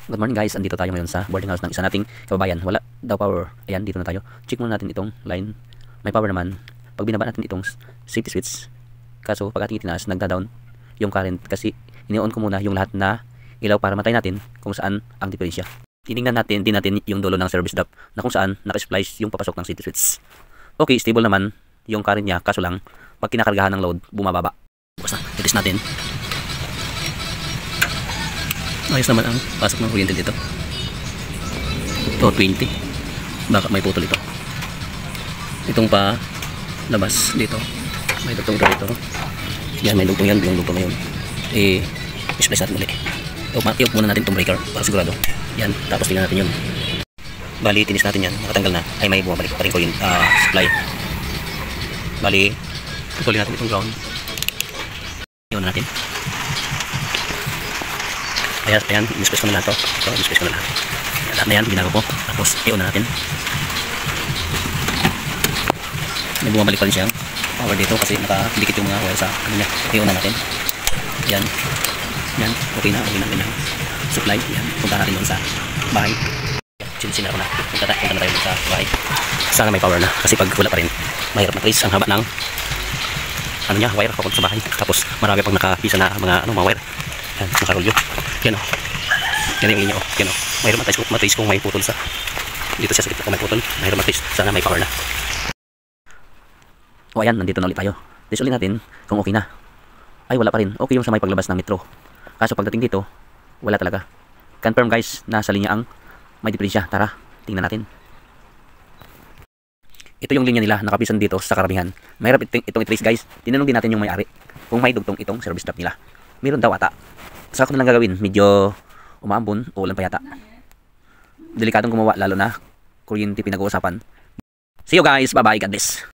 Good morning guys, andito tayo ngayon sa boarding house ng isa nating kababayan. Wala daw power. Ayan, dito na tayo. Check muna natin itong line. May power naman. Pag binaba natin itong safety switch, kaso pag ating itinaas, nagda-down yung current kasi ini-on ko muna yung lahat na ilaw para matay natin kung saan ang diferensya. Tinignan natin din natin yung dulo ng service dump na kung saan naka-splice yung papasok ng safety switch. Okay, stable naman yung current niya, kaso lang pag kinakargahan ng load, bumababa. Bukas na, titest natin. Ayos naman ang pasok ng kuryente dito. Ito 20. Baka may putol ito. Itong pa labas dito. May dugtong dito. Yan, may dugtong yan. Yung dugtong na yun. I-splice natin ulit. I-off muna natin itong breaker para sigurado. Yan, tapos tingnan natin yun. Bali, tinis natin yan. Nakatanggal na. Ay, may bumabalik pa rin ko yung supply. Bali, putulin natin itong ground. Iwan natin. Ayan, in-space ko na lahat to. So, in-space ko na lahat. Lahat na yan, binago ko. Tapos, i-on na natin. May bumabalik pa rin siyang power dito kasi nakadikit yung mga wire sa ano niya. I-on na natin. Yan. Yan, okay na ganyan. Supply, yan. Punta natin doon sa bahay. Sinsin na ako na. Punta na tayo sa bahay. Sana may power na. Kasi pag wala pa rin, mahirap na trace ang haba ng ano niya, wire kapag sa bahay. Tapos, marami pang nakapisa na mga wire. Yan, nakarulyo. Yan o. Yan yung inyo o. Yan o. Mayroon matrace kung may putol sa dito siya sa gitna kung may putol. Mayroon matrace. Sana may power na. O ayan, nandito na ulit tayo. Test ulit natin kung okay na. Ay, wala pa rin. Okay yung sa may paglabas ng metro. Kaso pagdating dito, wala talaga. Confirm guys, nasa linya ang may diferensya. Tara, tingnan natin. Ito yung linya nila, nakapisan dito sa karamihan. Mahirap itong i-trace guys. Tinanong din natin yung may-ari kung may dugtong itong service dump nila. Meron daw ata. Saka ko na lang gagawin, medyo umaambon o ulan pa yata. Delikadong gumawa lalo na kuryente pinag-uusapan. See you guys, bye bye, God bless.